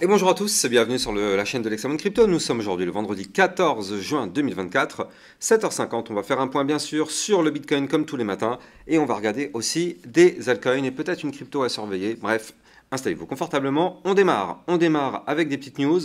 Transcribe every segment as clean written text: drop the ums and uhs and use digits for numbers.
Et bonjour à tous, et bienvenue sur la chaîne de l'Hexamone Crypto. Nous sommes aujourd'hui le vendredi 14 juin 2024, 7h50. On va faire un point bien sûr sur le Bitcoin comme tous les matins. Et on va regarder aussi des altcoins et peut-être une crypto à surveiller. Bref, installez-vous confortablement. On démarre avec des petites news.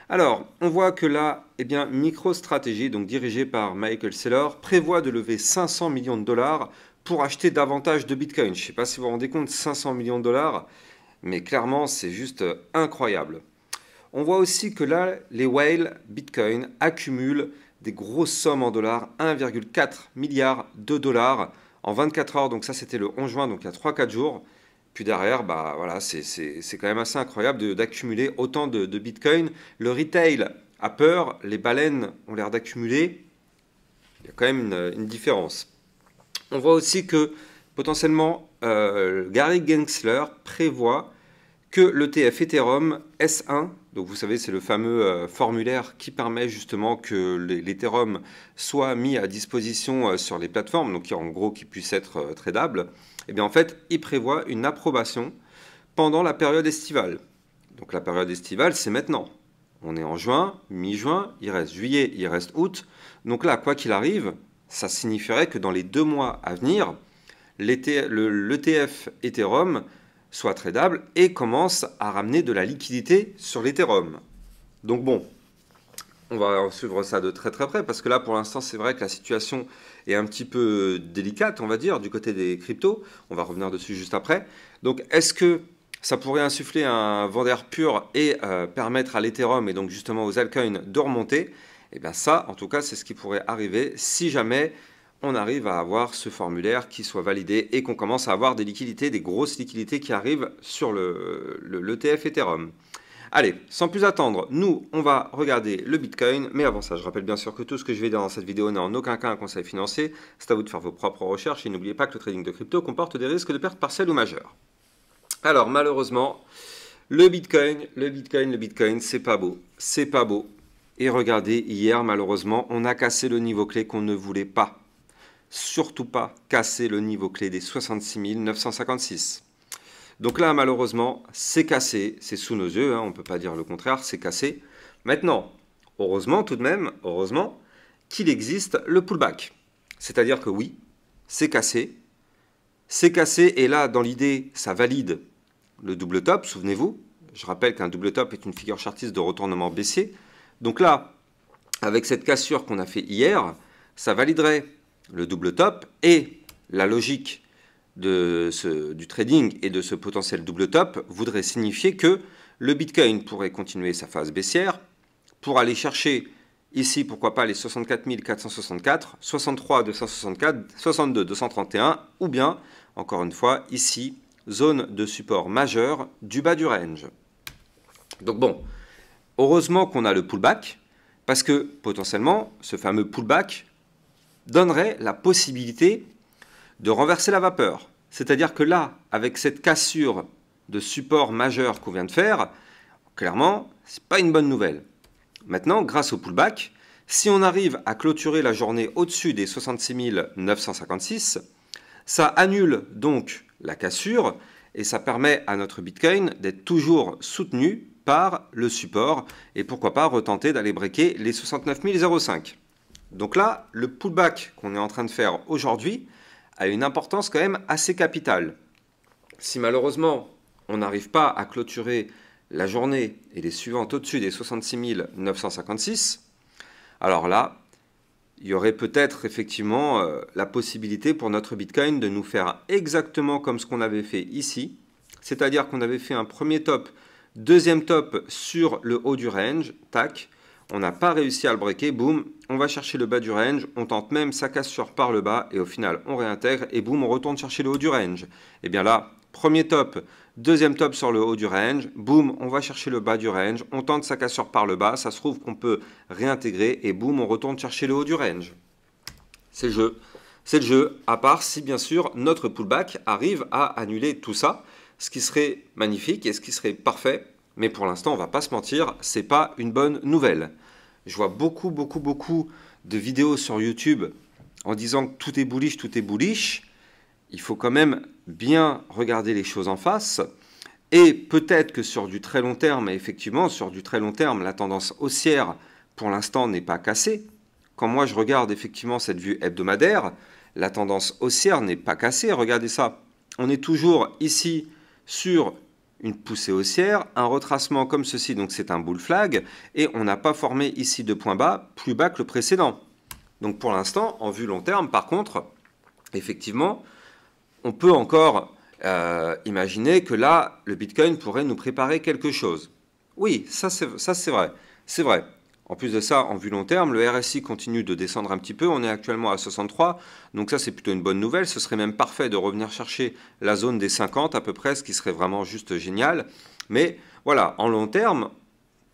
Alors, on voit que là, MicroStrategy, donc dirigé par Michael Saylor, prévoit de lever 500 millions de dollars pour acheter davantage de Bitcoin. Je ne sais pas si vous vous rendez compte, 500 millions de dollars. Mais clairement, c'est juste incroyable. On voit aussi que là, les whales Bitcoin accumulent des grosses sommes en dollars, 1,4 milliard de dollars en 24 heures. Donc ça, c'était le 11 juin, donc il y a 3-4 jours. Puis derrière, bah, voilà, c'est quand même assez incroyable d'accumuler autant de Bitcoin. Le retail a peur, les baleines ont l'air d'accumuler. Il y a quand même une différence. On voit aussi que potentiellement, Gary Gensler prévoit que l'ETF Ethereum S1, donc vous savez c'est le fameux formulaire qui permet justement que l'Ethereum soit mis à disposition sur les plateformes, donc en gros qui puisse être tradable, et bien en fait il prévoit une approbation pendant la période estivale. Donc la période estivale c'est maintenant. On est en juin, mi-juin, il reste juillet, il reste août. Donc là, quoi qu'il arrive, ça signifierait que dans les 2 mois à venir, l'ETF Ethereum soit tradable et commence à ramener de la liquidité sur l'Ethereum. Donc bon, on va suivre ça de très très près parce que là pour l'instant c'est vrai que la situation est un petit peu délicate on va dire du côté des cryptos. On va revenir dessus juste après. Donc est-ce que ça pourrait insuffler un vent d'air pur et permettre à l'Ethereum et donc justement aux altcoins de remonter? Et bien ça en tout cas c'est ce qui pourrait arriver si jamais on arrive à avoir ce formulaire qui soit validé et qu'on commence à avoir des liquidités, des grosses liquidités qui arrivent sur l'ETF Ethereum. Allez, sans plus attendre, nous, on va regarder le Bitcoin. Mais avant ça, je rappelle bien sûr que tout ce que je vais dire dans cette vidéo n'est en aucun cas un conseil financier. C'est à vous de faire vos propres recherches et n'oubliez pas que le trading de crypto comporte des risques de perte partielle ou majeure. Alors, malheureusement, le Bitcoin, c'est pas beau. C'est pas beau. Et regardez, hier, malheureusement, on a cassé le niveau clé qu'on ne voulait pas. Surtout pas casser le niveau clé des 66 956. Donc là, malheureusement, c'est cassé, c'est sous nos yeux, hein, on ne peut pas dire le contraire, c'est cassé. Maintenant, heureusement tout de même, heureusement, qu'il existe le pullback. C'est-à-dire que oui, c'est cassé et là, dans l'idée, ça valide le double top, souvenez-vous. Je rappelle qu'un double top est une figure chartiste de retournement baissier. Donc là, avec cette cassure qu'on a fait hier, ça validerait le double top et la logique du trading et de ce potentiel double top voudrait signifier que le Bitcoin pourrait continuer sa phase baissière pour aller chercher ici, pourquoi pas, les 64 464, 63 264, 62 231 ou bien, encore une fois, ici, zone de support majeure du bas du range. Donc bon, heureusement qu'on a le pullback parce que potentiellement, ce fameux pullback donnerait la possibilité de renverser la vapeur. C'est-à-dire que là, avec cette cassure de support majeur qu'on vient de faire, clairement, ce n'est pas une bonne nouvelle. Maintenant, grâce au pullback, si on arrive à clôturer la journée au-dessus des 66 956, ça annule donc la cassure et ça permet à notre Bitcoin d'être toujours soutenu par le support et pourquoi pas retenter d'aller breaker les 69 005. Donc là, le pullback qu'on est en train de faire aujourd'hui a une importance quand même assez capitale. Si malheureusement, on n'arrive pas à clôturer la journée et les suivantes au-dessus des 66 956, alors là, il y aurait peut-être effectivement la possibilité pour notre Bitcoin de nous faire exactement comme ce qu'on avait fait ici, c'est-à-dire qu'on avait fait un premier top, deuxième top sur le haut du range, tac, on n'a pas réussi à le breaker, boum, on va chercher le bas du range, on tente même sa cassure par le bas et au final on réintègre et boum, on retourne chercher le haut du range. Et bien là, premier top, deuxième top sur le haut du range, boum, on va chercher le bas du range, on tente sa cassure par le bas, ça se trouve qu'on peut réintégrer et boum, on retourne chercher le haut du range. C'est le jeu, à part si bien sûr notre pullback arrive à annuler tout ça, ce qui serait magnifique et ce qui serait parfait. Mais pour l'instant, on ne va pas se mentir, ce n'est pas une bonne nouvelle. Je vois beaucoup de vidéos sur YouTube en disant que tout est bullish. Il faut quand même bien regarder les choses en face Et peut-être que sur du très long terme, et effectivement, sur du très long terme, la tendance haussière, pour l'instant, n'est pas cassée. Quand moi, je regarde effectivement cette vue hebdomadaire, la tendance haussière n'est pas cassée. Regardez ça. On est toujours ici sur une poussée haussière, un retracement comme ceci, donc c'est un bull flag, et on n'a pas formé ici de point bas plus bas que le précédent. Donc pour l'instant, en vue long terme, par contre, effectivement, on peut encore imaginer que là, le Bitcoin pourrait nous préparer quelque chose. Oui, ça c'est vrai. C'est vrai. En plus de ça, en vue long terme, le RSI continue de descendre un petit peu. On est actuellement à 63. Donc ça, c'est plutôt une bonne nouvelle. Ce serait même parfait de revenir chercher la zone des 50 à peu près, ce qui serait vraiment juste génial. Mais voilà, en long terme,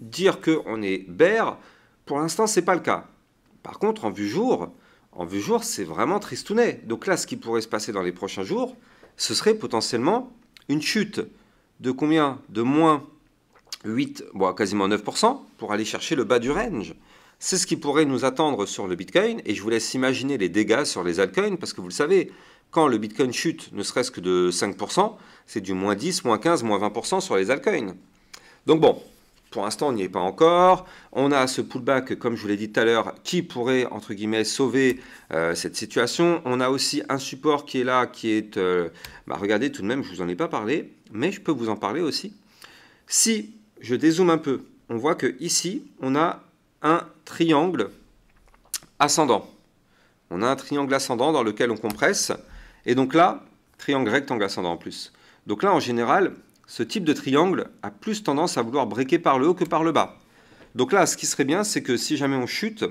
dire qu'on est bear, pour l'instant, ce n'est pas le cas. Par contre, en vue jour, c'est vraiment tristounet. Donc là, ce qui pourrait se passer dans les prochains jours, ce serait potentiellement une chute de combien? De moins 8, bon, quasiment 9% pour aller chercher le bas du range. C'est ce qui pourrait nous attendre sur le Bitcoin. Et je vous laisse imaginer les dégâts sur les altcoins, parce que vous le savez, quand le Bitcoin chute ne serait-ce que de 5%, c'est du moins 10, moins 15, moins 20% sur les altcoins. Donc bon, pour l'instant, on n'y est pas encore. On a ce pullback, comme je vous l'ai dit tout à l'heure, qui pourrait, entre guillemets, sauver cette situation. On a aussi un support qui est là, qui est... regardez, tout de même, je ne vous en ai pas parlé, mais je peux vous en parler aussi. Si je dézoome un peu, on voit que ici, on a un triangle ascendant. On a un triangle ascendant dans lequel on compresse. Et donc là, triangle rectangle ascendant en plus. Donc là, en général, ce type de triangle a plus tendance à vouloir breaker par le haut que par le bas. Donc là, ce qui serait bien, c'est que si jamais on chute,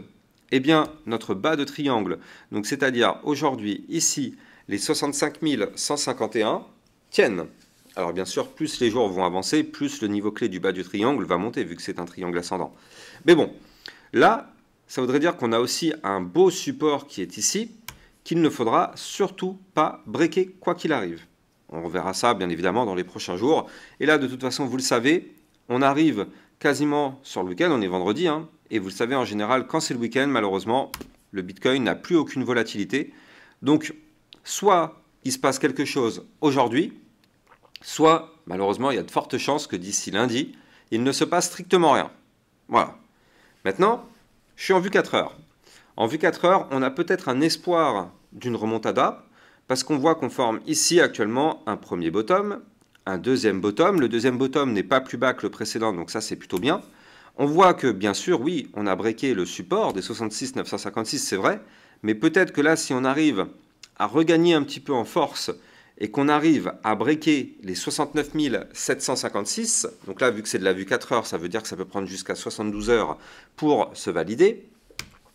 eh bien, notre bas de triangle, donc c'est-à-dire aujourd'hui, ici, les 65 151 tiennent. Alors bien sûr, plus les jours vont avancer, plus le niveau clé du bas du triangle va monter, vu que c'est un triangle ascendant. Mais bon, là, ça voudrait dire qu'on a aussi un beau support qui est ici, qu'il ne faudra surtout pas breaker quoi qu'il arrive. On verra ça, bien évidemment, dans les prochains jours. Et là, de toute façon, vous le savez, on arrive quasiment sur le week-end, on est vendredi, hein, et vous le savez, en général, quand c'est le week-end, malheureusement, le Bitcoin n'a plus aucune volatilité. Donc, soit il se passe quelque chose aujourd'hui, soit, malheureusement, il y a de fortes chances que d'ici lundi, il ne se passe strictement rien. Voilà. Maintenant, je suis en vue 4 heures. En vue 4 heures, on a peut-être un espoir d'une remontada, parce qu'on voit qu'on forme ici actuellement un premier bottom, un deuxième bottom. Le deuxième bottom n'est pas plus bas que le précédent, donc ça c'est plutôt bien. On voit que, bien sûr, oui, on a breaké le support des 66 956, c'est vrai, mais peut-être que là, si on arrive à regagner un petit peu en force et qu'on arrive à breaker les 69 756, donc là, vu que c'est de la vue 4 heures, ça veut dire que ça peut prendre jusqu'à 72 heures pour se valider.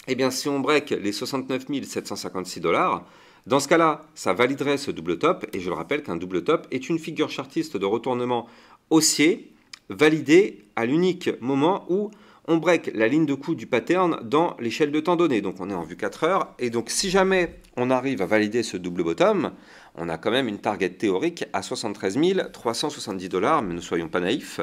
Eh bien, si on break les 69 756 $, dans ce cas-là, ça validerait ce double top, et je le rappelle qu'un double top est une figure chartiste de retournement haussier validée à l'unique moment où on break la ligne de coup du pattern dans l'échelle de temps donnée. Donc on est en vue 4 heures, et donc si jamais on arrive à valider ce double bottom, on a quand même une target théorique à 73 370 $, mais ne soyons pas naïfs.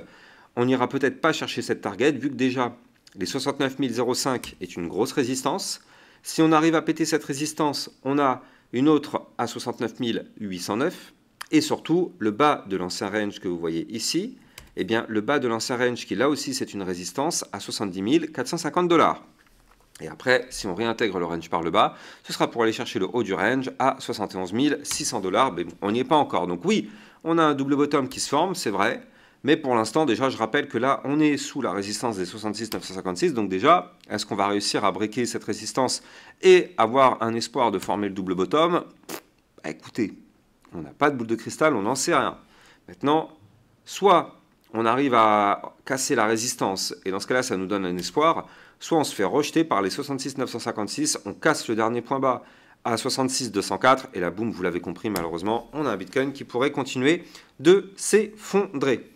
On n'ira peut-être pas chercher cette target, vu que déjà les 69 005 est une grosse résistance. Si on arrive à péter cette résistance, on a une autre à 69 809, et surtout le bas de l'ancien range que vous voyez ici, eh bien le bas de l'ancien range qui là aussi c'est une résistance à 70 450 $. Et après, si on réintègre le range par le bas, ce sera pour aller chercher le haut du range à 71 600 $, mais on n'y est pas encore. Donc oui, on a un double bottom qui se forme, c'est vrai, mais pour l'instant, déjà, je rappelle que là, on est sous la résistance des 66 956. Donc déjà, est-ce qu'on va réussir à breaker cette résistance et avoir un espoir de former le double bottom? Bah, écoutez, on n'a pas de boule de cristal, on n'en sait rien. Maintenant, soit on arrive à casser la résistance, et dans ce cas-là, ça nous donne un espoir, soit on se fait rejeter par les 66 956, on casse le dernier point bas à 66 204, et là, boum, vous l'avez compris, malheureusement, on a un Bitcoin qui pourrait continuer de s'effondrer.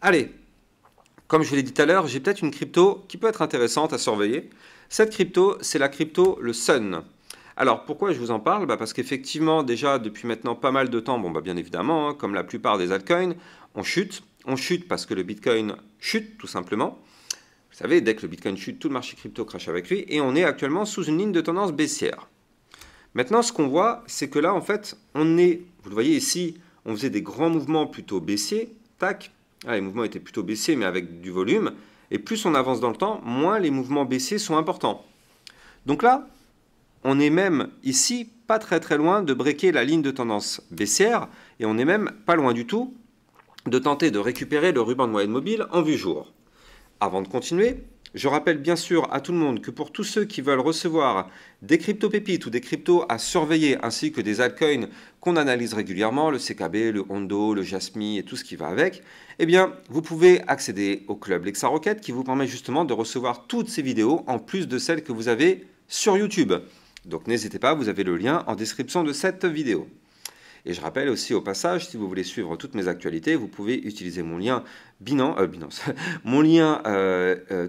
Allez, comme je vous l'ai dit tout à l'heure, j'ai peut-être une crypto qui peut être intéressante à surveiller. Cette crypto, c'est la crypto le Sun. Alors, pourquoi je vous en parle? Parce qu'effectivement, déjà, depuis maintenant pas mal de temps, bon, bien évidemment, hein, comme la plupart des altcoins, on chute. On chute parce que le Bitcoin chute, tout simplement. Vous savez, dès que le Bitcoin chute, tout le marché crypto crache avec lui. Et on est actuellement sous une ligne de tendance baissière. Maintenant, ce qu'on voit, c'est que là, en fait, on est, vous le voyez ici, on faisait des grands mouvements plutôt baissiers. tac, ah, les mouvements étaient plutôt baissiers, mais avec du volume. Et plus on avance dans le temps, moins les mouvements baissiers sont importants. Donc là, on est même ici pas très loin de breaker la ligne de tendance baissière, et on n'est même pas loin du tout de tenter de récupérer le ruban de moyenne mobile en vue jour. Avant de continuer, je rappelle bien sûr à tout le monde que pour tous ceux qui veulent recevoir des crypto-pépites ou des cryptos à surveiller, ainsi que des altcoins qu'on analyse régulièrement, le CKB, le Hondo, le Jasmy et tout ce qui va avec, eh bien, vous pouvez accéder au club LexaRocket qui vous permet justement de recevoir toutes ces vidéos en plus de celles que vous avez sur YouTube. Donc n'hésitez pas, vous avez le lien en description de cette vidéo. Et je rappelle aussi au passage, si vous voulez suivre toutes mes actualités, vous pouvez utiliser mon lien mon lien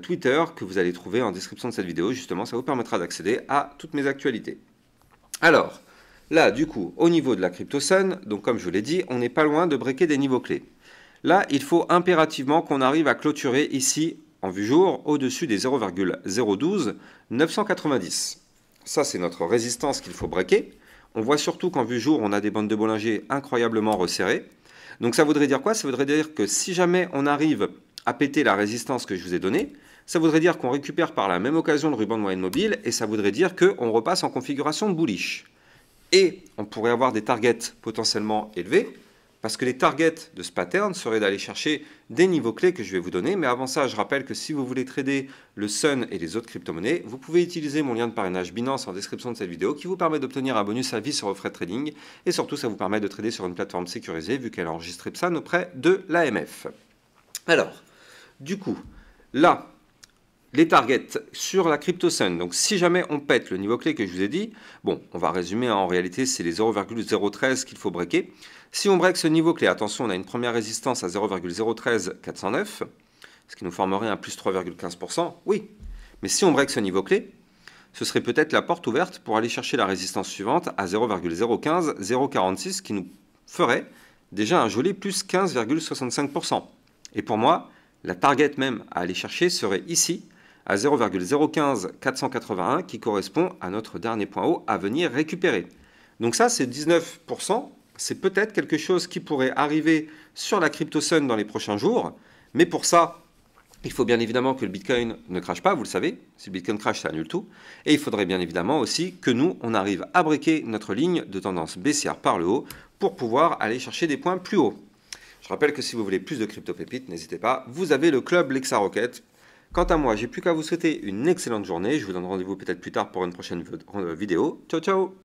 Twitter que vous allez trouver en description de cette vidéo. Justement, ça vous permettra d'accéder à toutes mes actualités. Alors, là, du coup, au niveau de la CryptoSun, donc comme je vous l'ai dit, on n'est pas loin de breaker des niveaux clés. Là, il faut impérativement qu'on arrive à clôturer ici, en vue jour, au-dessus des 0,012 990. Ça, c'est notre résistance qu'il faut breaker. On voit surtout qu'en vue jour, on a des bandes de Bollinger incroyablement resserrées. Donc ça voudrait dire quoi? Ça voudrait dire que si jamais on arrive à péter la résistance que je vous ai donnée, ça voudrait dire qu'on récupère par la même occasion le ruban de moyenne mobile et ça voudrait dire qu'on repasse en configuration bullish. Et on pourrait avoir des targets potentiellement élevés parce que les targets de ce pattern seraient d'aller chercher des niveaux clés que je vais vous donner. Mais avant ça, je rappelle que si vous voulez trader le Sun et les autres crypto-monnaies, vous pouvez utiliser mon lien de parrainage Binance en description de cette vidéo qui vous permet d'obtenir un bonus à vie sur vos frais de trading. Et surtout, ça vous permet de trader sur une plateforme sécurisée vu qu'elle a enregistré PSAN auprès de l'AMF. Alors, du coup, là, les targets sur la CryptoSun, donc si jamais on pète le niveau clé que je vous ai dit, bon, on va résumer, en réalité, c'est les 0,013 qu'il faut breaker. Si on break ce niveau clé, attention, on a une première résistance à 0,013 409, ce qui nous formerait un plus 3,15%, oui. Mais si on break ce niveau clé, ce serait peut-être la porte ouverte pour aller chercher la résistance suivante à 0,015 046, qui nous ferait déjà un joli plus 15,65%. Et pour moi, la target même à aller chercher serait ici, à 0,015 481 qui correspond à notre dernier point haut à venir récupérer. Donc ça, c'est 19%. C'est peut-être quelque chose qui pourrait arriver sur la CryptoSun dans les prochains jours. Mais pour ça, il faut bien évidemment que le Bitcoin ne crache pas, vous le savez. Si le Bitcoin crache, ça annule tout. Et il faudrait bien évidemment aussi que nous, on arrive à breaker notre ligne de tendance baissière par le haut pour pouvoir aller chercher des points plus hauts. Je rappelle que si vous voulez plus de crypto-pépites, n'hésitez pas. Vous avez le club LexaRocket. Quant à moi, j'ai plus qu'à vous souhaiter une excellente journée. Je vous donne rendez-vous peut-être plus tard pour une prochaine vidéo. Ciao, ciao!